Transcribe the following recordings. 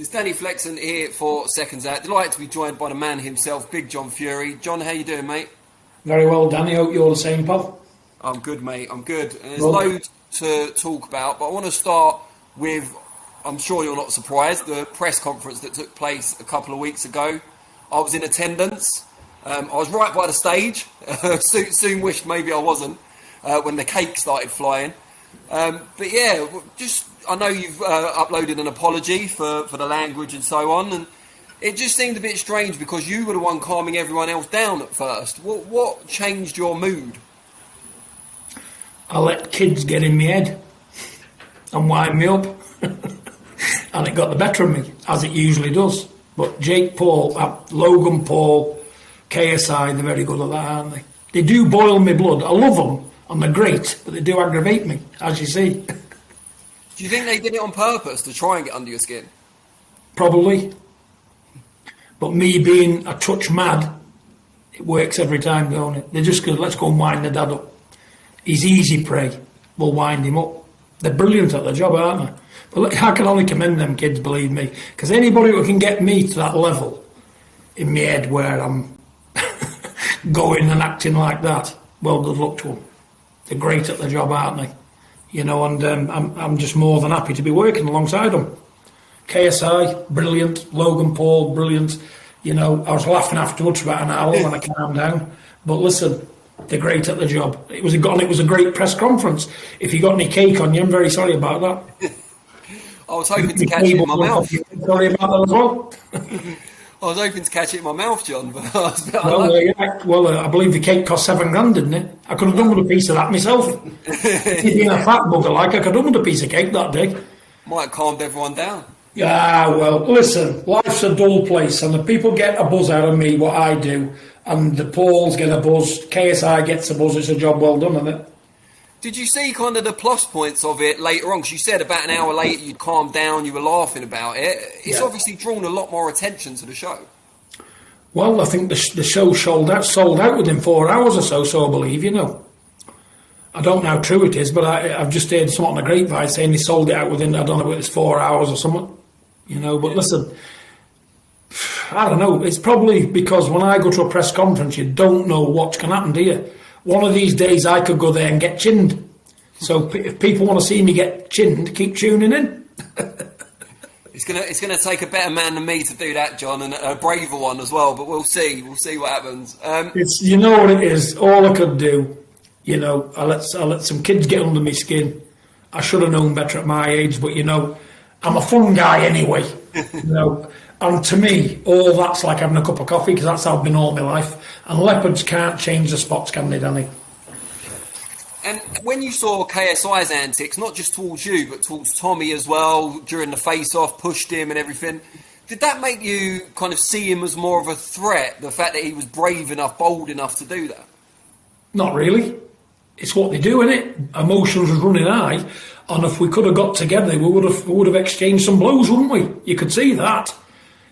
It's Danny Flexen here for Seconds Out. Delighted to be joined by the man himself, Big John Fury. John, how you doing, mate? Very well, Danny. Hope you're the same, pal. I'm good, mate. I'm good. And there's loads to talk about, but I want to start with, I'm sure you're not surprised, the press conference that took place a couple of weeks ago. I was in attendance. I was right by the stage. Soon wished maybe I wasn't when the cake started flying. But yeah, I know you've uploaded an apology for the language and so on, and it just seemed a bit strange because you were the one calming everyone else down at first. What changed your mood? I let kids get in my head and wind me up, and it got the better of me, as it usually does. But Jake Paul, Logan Paul, KSI, they're very good at that, aren't they? They do boil my blood. I love them, and they're great, but they do aggravate me, as you see. Do you think they did it on purpose to try and get under your skin? Probably. But me being a touch mad, it works every time, don't it? They just go, let's go and wind the dad up. He's easy prey. We'll wind him up. They're brilliant at their job, aren't they? But look, I can only commend them kids, believe me. Because anybody who can get me to that level in my head where I'm going and acting like that, well, good luck to them. They're great at their job, aren't they? You know, and I'm just more than happy to be working alongside them. KSI, brilliant. Logan Paul, brilliant. You know, I was laughing afterwards for about an hour when I calmed down. But listen, they're great at the job. It was a great press conference. If you got any cake on you, I'm very sorry about that. I was hoping to catch it in my mouth. Sorry about that as well. I was hoping to catch it in my mouth, John, but I was a bit I believe the cake cost $7,000, didn't it? I could have done with a piece of that myself. Being a fat bugger like, I could have done with a piece of cake that day. Might have calmed everyone down. Yeah, well, listen, life's a dull place, and the people get a buzz out of me, what I do, and the Pauls get a buzz, KSI gets a buzz, it's a job well done, isn't it? Did you see kind of the plus points of it later on? Because you said about an hour later you'd calmed down, you were laughing about it. It's obviously drawn a lot more attention to the show. Well, I think the show sold out within 4 hours or so I believe, you know. I don't know how true it is, but I've just heard something on the grapevine saying they sold it out within, I don't know whether it's 4 hours or something. You know, but listen, I don't know. It's probably because when I go to a press conference, you don't know what's going to happen, do you? One of these days I could go there and get chinned. So if people want to see me get chinned, keep tuning in. It's gonna take a better man than me to do that, John, and a braver one as well. But we'll see what happens. It's, you know what it is. All I could do, you know, I let some kids get under my skin. I should have known better at my age, but you know, I'm a fun guy anyway. You know. And to me, all that's like having a cup of coffee, because that's how I've been all my life. And leopards can't change the spots, can they, Danny? And when you saw KSI's antics, not just towards you, but towards Tommy as well, during the face-off, pushed him and everything, did that make you kind of see him as more of a threat, the fact that he was brave enough, bold enough to do that? Not really. It's what they do, innit? Emotions was running high, and if we could have got together, we would have exchanged some blows, wouldn't we? You could see that.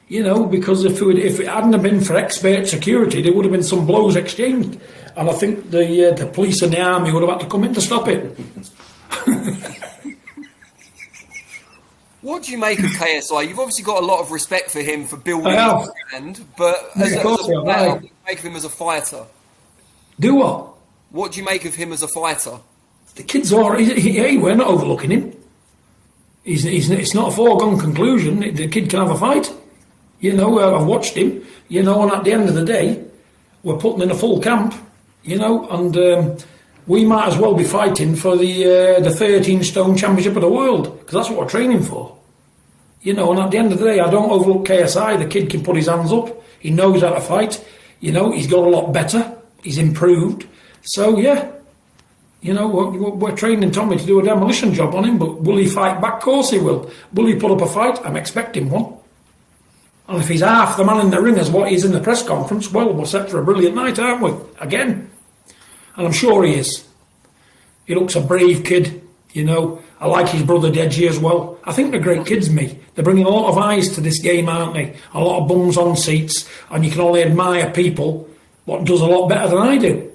You know, because if it hadn't have been for expert security, there would have been some blows exchanged. And I think the police and the army would have had to come in to stop it. What do you make of KSI? You've obviously got a lot of respect for him for building his brand, but what do you make of him as a fighter? Do what? What do you make of him as a fighter? The kid's all right. Hey, we're not overlooking him. It's not a foregone conclusion. The kid can have a fight. You know, I've watched him, you know, and at the end of the day, we're putting in a full camp, you know, and we might as well be fighting for the 13-stone championship of the world, because that's what we're training for. You know, and at the end of the day, I don't overlook KSI. The kid can put his hands up. He knows how to fight. You know, he's got a lot better. He's improved. So, yeah, you know, we're training Tommy to do a demolition job on him, but will he fight back? Of course he will. Will he put up a fight? I'm expecting one. And if he's half the man in the ring as what he's in the press conference, well, we're set for a brilliant night, aren't we? Again. And I'm sure he is. He looks a brave kid, you know. I like his brother Deji as well. I think they're great kids, me. They're bringing a lot of eyes to this game, aren't they? A lot of bums on seats. And you can only admire people what does a lot better than I do.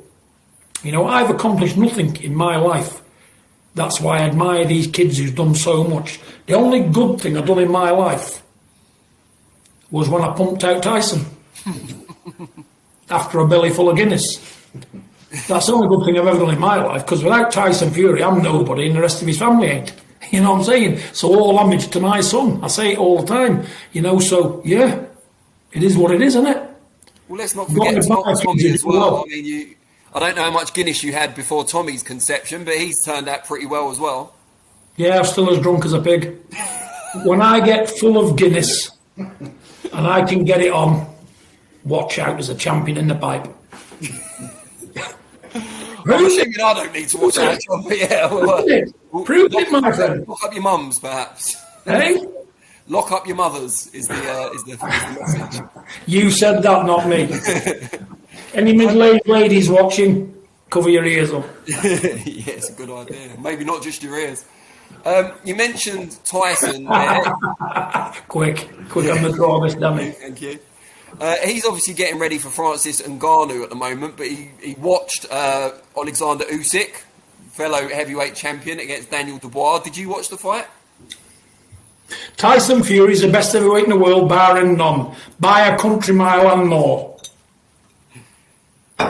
You know, I've accomplished nothing in my life. That's why I admire these kids who've done so much. The only good thing I've done in my life was when I pumped out Tyson after a belly full of Guinness. That's the only good thing I've ever done in my life, because without Tyson Fury, I'm nobody and the rest of his family ain't. You know what I'm saying? So all homage to my son. I say it all the time. You know, so yeah, it is what it is, isn't it? Well, let's not forget Tommy as well. I mean, I don't know how much Guinness you had before Tommy's conception, but he's turned out pretty well as well. Yeah, I'm still as drunk as a pig. When I get full of Guinness and I can get it on, watch out, there's a champion in the pipe. I'm assuming I don't need to watch out, but yeah. Prove it, my friend. Lock up your mums, perhaps. Hey? Lock up your mothers is the message. You said that, not me. Any middle-aged ladies watching, cover your ears up. Yeah, it's a good idea. Maybe not just your ears. You mentioned Tyson there. Quick on the draw, this dummy. Thank you. He's obviously getting ready for Francis Ngannou at the moment, but he watched Alexander Usyk, fellow heavyweight champion, against Daniel Dubois. Did you watch the fight? Tyson Fury is the best heavyweight in the world, barring none, by a country mile and more.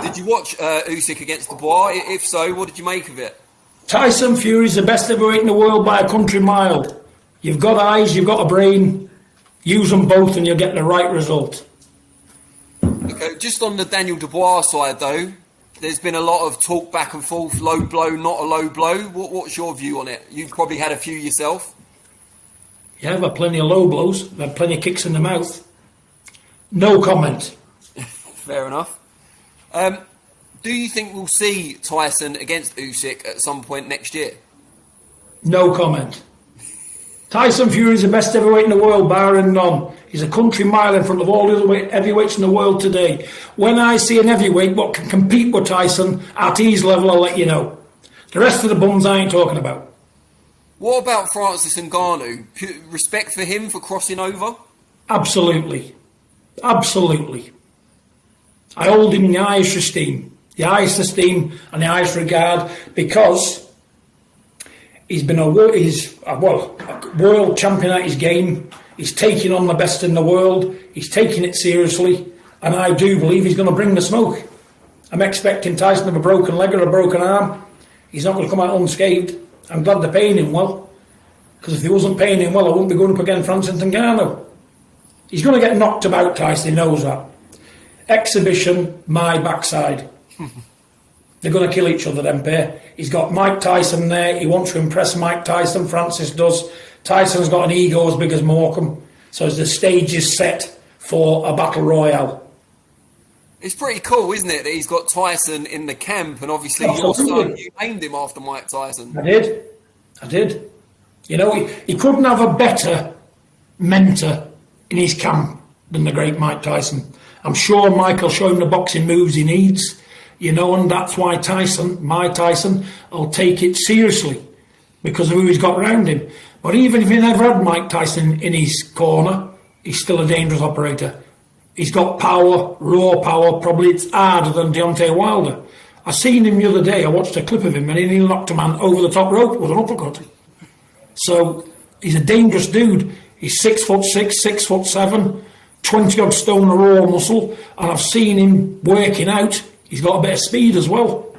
Did you watch Usyk against Dubois? If so, what did you make of it? Tyson Fury is the best heavyweight in the world by a country mile. You've got eyes, you've got a brain. Use them both and you'll get the right result. Okay, just on the Daniel Dubois side, though, there's been a lot of talk back and forth, low blow, not a low blow. What's your view on it? You've probably had a few yourself. Yeah, I've had plenty of low blows. I've had plenty of kicks in the mouth. No comment. Fair enough. Do you think we'll see Tyson against Usyk at some point next year? No comment. Tyson Fury is the best heavyweight in the world, barring none. He's a country mile in front of all the other heavyweights in the world today. When I see an heavyweight what can compete with Tyson at his level, I'll let you know. The rest of the bums I ain't talking about. What about Francis Ngannou? Respect for him for crossing over? Absolutely. Absolutely. I hold him in the highest esteem. The highest esteem and the highest regard, because he's been a world champion at his game. He's taking on the best in the world. He's taking it seriously. And I do believe he's going to bring the smoke. I'm expecting Tyson to have a broken leg or a broken arm. He's not going to come out unscathed. I'm glad they're paying him well. Because if he wasn't paying him well, I wouldn't be going up against Francis Ngannou. He's going to get knocked about, Tyson. He knows that. Exhibition, my backside. They're going to kill each other, them pair. He's got Mike Tyson there. He wants to impress Mike Tyson. Francis does. Tyson's got an ego as big as Morecambe. So as the stage is set for a battle royale. It's pretty cool, isn't it, that he's got Tyson in the camp, and obviously your son, you named him after Mike Tyson. I did. You know, he couldn't have a better mentor in his camp than the great Mike Tyson. I'm sure Mike will show him the boxing moves he needs, you know, and that's why Mike Tyson, will take it seriously because of who he's got around him. But even if he never had Mike Tyson in his corner, he's still a dangerous operator. He's got power, raw power, probably it's harder than Deontay Wilder. I seen him the other day, I watched a clip of him, and he knocked a man over the top rope with an uppercut. So, he's a dangerous dude. He's 6'6", 6'7", 20-odd stone of raw muscle, and I've seen him working out. He's got a bit of speed as well.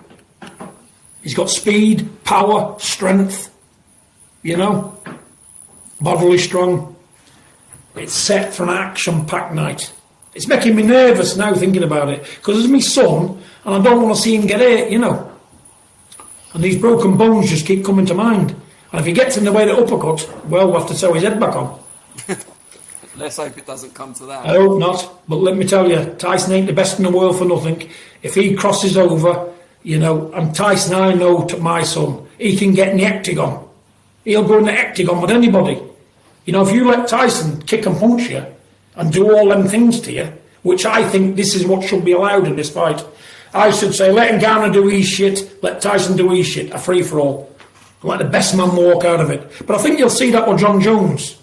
He's got speed, power, strength, you know, bodily strong. It's set for an action-packed night. It's making me nervous now thinking about it, because it's my son, and I don't want to see him get hurt, you know. And these broken bones just keep coming to mind. And if he gets in the way of the uppercut, well, we'll have to sew his head back on. Let's hope it doesn't come to that. I hope not, but let me tell you, Tyson ain't the best in the world for nothing. If he crosses over, you know, and Tyson, I know to my son, he can get in the hectagon. He'll go in the hectagon with anybody. You know, if you let Tyson kick and punch you and do all them things to you, which I think this is what should be allowed in this fight, I should say, let Ngannou do his shit, let Tyson do his shit, a free-for-all. Let the best man walk out of it. But I think you'll see that with John Jones.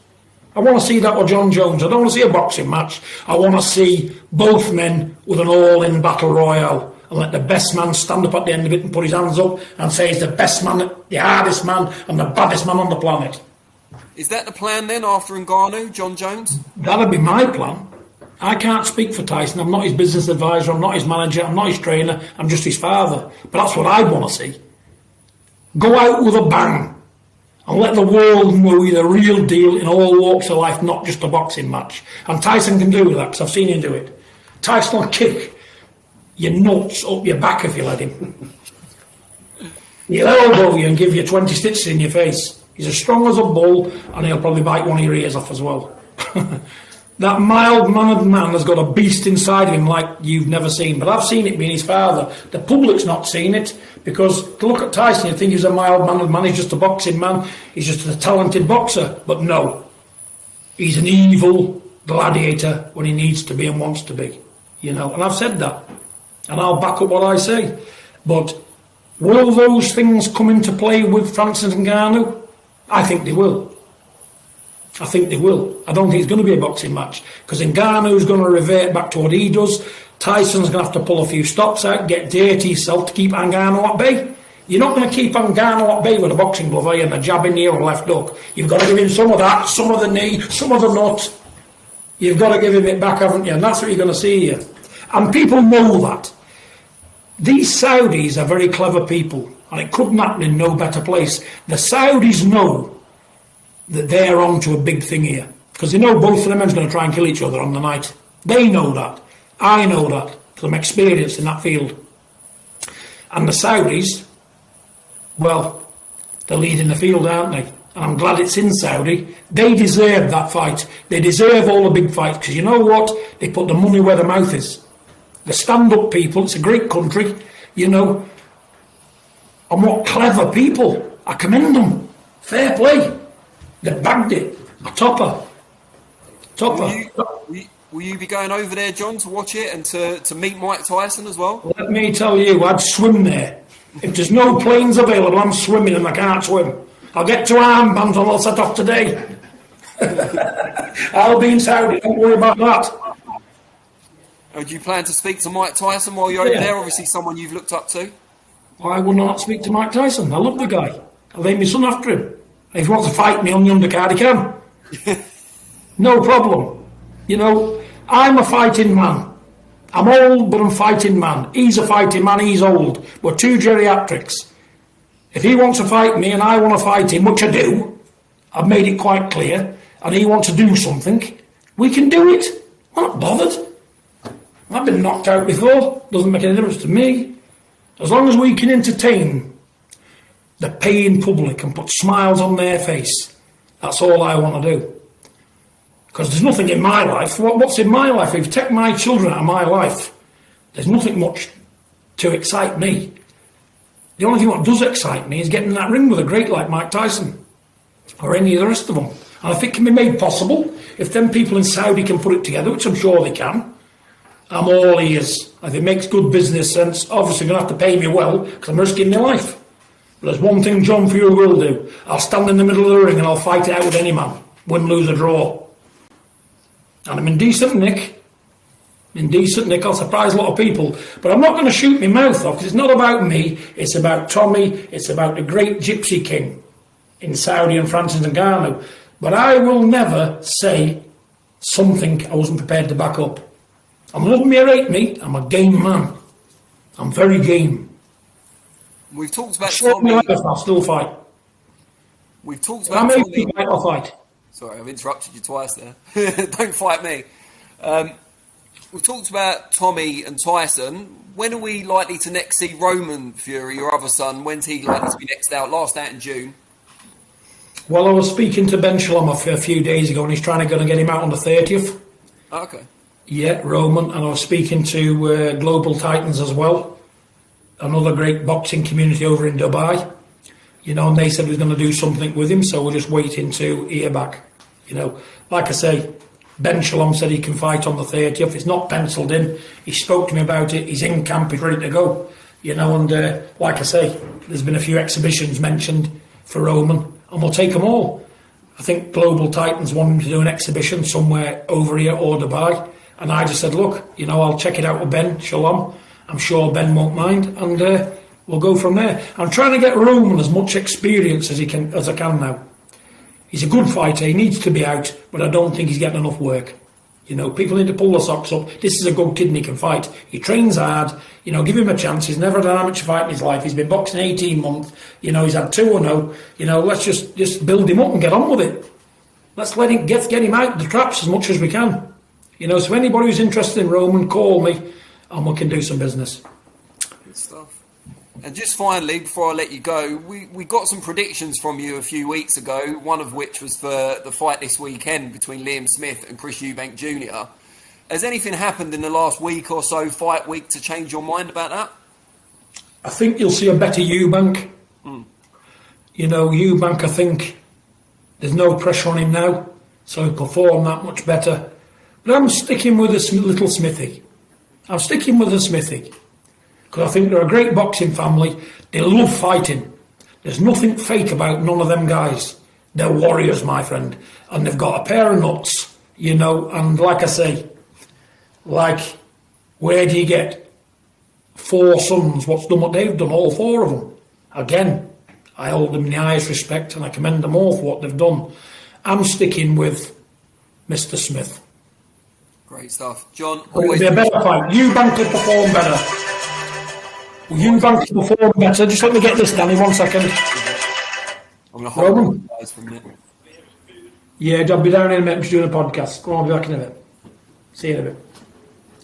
I want to see that with John Jones. I don't want to see a boxing match. I want to see both men with an all-in battle royale, and let the best man stand up at the end of it and put his hands up and say he's the best man, the hardest man and the baddest man on the planet. Is that the plan then after Ngannou, John Jones? That'd be my plan. I can't speak for Tyson. I'm not his business advisor. I'm not his manager. I'm not his trainer. I'm just his father. But that's what I want to see. Go out with a bang and let the world know you're the real deal in all walks of life, not just a boxing match. And Tyson can do that because I've seen him do it. Tyson will kick your nuts up your back if you let him. He'll elbow you and give you 20 stitches in your face. He's as strong as a bull, and he'll probably bite one of your ears off as well. That mild-mannered man has got a beast inside him like you've never seen. But I've seen it being his father. The public's not seen it, because to look at Tyson, you think he's a mild-mannered man, he's just a boxing man, he's just a talented boxer. But no, he's an evil gladiator when he needs to be and wants to be. You know, and I've said that. And I'll back up what I say. But will those things come into play with Francis Ngannou? I think they will. I think they will. I don't think it's going to be a boxing match, because Ngannou's going to revert back to what he does. Tyson's going to have to pull a few stops out, get dirty himself to keep Ngannou at bay. You're not going to keep Ngannou at bay with a boxing glove, are you, and a jab in the ear or left hook. You've got to give him some of that, some of the knee, some of the nut. You've got to give him it back, haven't you? And that's what you're going to see here. And people know that. These Saudis are very clever people, and it couldn't happen in no better place. The Saudis know that they're on to a big thing here, because they know both of them are going to try and kill each other on the night. They know that. I know that, because I'm experienced in that field. And the Saudis, well, they're leading the field, aren't they? And I'm glad it's in Saudi. They deserve that fight. They deserve all the big fights, because you know what? They put the money where their mouth is. The stand-up people, it's a great country, you know. And what clever people. I commend them. Fair play. They bagged it. A topper. Will you be going over there, John, to watch it and to meet Mike Tyson as well? Let me tell you, I'd swim there. If there's no planes available, I'm swimming, and I can't swim. I'll get 2 armbands and I'll set off today. I'll be in Saudi, don't worry about that. Do you plan to speak to Mike Tyson while you're over there? Obviously someone you've looked up to. Why would I not speak to Mike Tyson? I love the guy. I'll name my son after him. If he wants to fight me on the undercard, he can. No problem. You know, I'm a fighting man. I'm old, but I'm a fighting man. He's a fighting man, he's old. We're 2 geriatrics. If he wants to fight me and I want to fight him, which I do, I've made it quite clear, and he wants to do something, we can do it. I'm not bothered. I've been knocked out before. Doesn't make any difference to me. As long as we can entertain the paying public and put smiles on their face, that's all I want to do. Because there's nothing in my life. What's in my life? If you take my children out of my life, there's nothing much to excite me. The only thing that does excite me is getting in that ring with a great like Mike Tyson or any of the rest of them. And if it can be made possible, if them people in Saudi can put it together, which I'm sure they can, I'm all ears. If it makes good business sense, obviously you're going to have to pay me well, because I'm risking my life. But there's one thing John Fury will do. I'll stand in the middle of the ring and I'll fight it out with any man. Win, lose or draw. And I'm in decent nick. I'll surprise a lot of people. But I'm not going to shoot my mouth off, because it's not about me. It's about Tommy. It's about the great Gypsy King in Saudi and Francis Ngannou. But I will never say something I wasn't prepared to back up. I'm love me or hate me, I'm a game man. I'm very game. We've talked about Tommy. I'll still fight. We've talked about Tommy. I'll fight. Sorry, I've interrupted you twice there. Don't fight me. We've talked about Tommy and Tyson. When are we likely to next see Roman Fury, your other son? When's he likely to be next out? Last out in June. Well, I was speaking to Ben Shalom a few days ago, and he's trying to get him out on the 30th. Oh, okay. Yeah, Roman, and I was speaking to Global Titans as well, another great boxing community over in Dubai. You know, and they said we're going to do something with him, so we're just waiting to hear back. You know, like I say, Ben Shalom said he can fight on the 30th. It's not penciled in. He spoke to me about it. He's in camp. He's ready to go. You know, and like I say, there's been a few exhibitions mentioned for Roman, and we'll take them all. I think Global Titans want him to do an exhibition somewhere over here or Dubai. And I just said, look, you know, I'll check it out with Ben Shalom. I'm sure Ben won't mind, and we'll go from there. I'm trying to get Roman as much experience as I can now. He's a good fighter. He needs to be out, but I don't think he's getting enough work. You know, people need to pull their socks up. This is a good kid and he can fight. He trains hard. You know, give him a chance. He's never had an amateur fight in his life. He's been boxing 18 months. You know, he's had 2-0. You know, let's just build him up and get on with it. Let's let him get him out the traps as much as we can. You know, so anybody who's interested in Roman, call me and we can do some business. Good stuff. And just finally, before I let you go, we got some predictions from you a few weeks ago, one of which was for the fight this weekend between Liam Smith and Chris Eubank Jr. Has anything happened in the last week or so, fight week, to change your mind about that? I think you'll see a better Eubank. You know, Eubank, I think there's no pressure on him now, so he'll perform that much better. But I'm sticking with the little Smithy. I'm sticking with the Smithy. Because I think they're a great boxing family. They love fighting. There's nothing fake about none of them guys. They're warriors, my friend. And they've got a pair of nuts, you know. And like I say, like, where do you get 4 sons? What's done what they've done, all 4 of them? Again, I hold them in the highest respect and I commend them all for what they've done. I'm sticking with Mr. Smith. Great stuff. John, It'll be a better fight. Eubank will perform better. Eubank will perform better. Just let me get this, Danny, 1 second. I'm going to hold Roman? you guys for a minute. Yeah, I'll be down in a minute. I'm doing a podcast. Go on, I'll be back in a bit. See you in a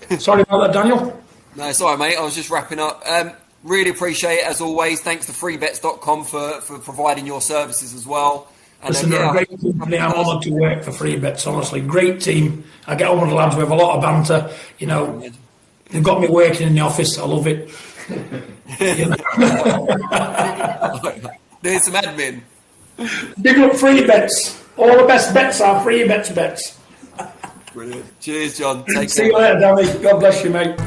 bit. Sorry about that, Daniel. No, it's all right, mate. I was just wrapping up. Really appreciate it, as always. Thanks to freebets.com for providing your services as well. And Listen, they're a great company. I'm honoured to work for Freebets, honestly. Great team. I get on with the lads. We have a lot of banter. You know, they've got me working in the office. I love it. There's some admin. Big up Freebets. All the best bets are Freebets bets. Brilliant. Cheers, John. Take See you later, Danny. God bless you, mate.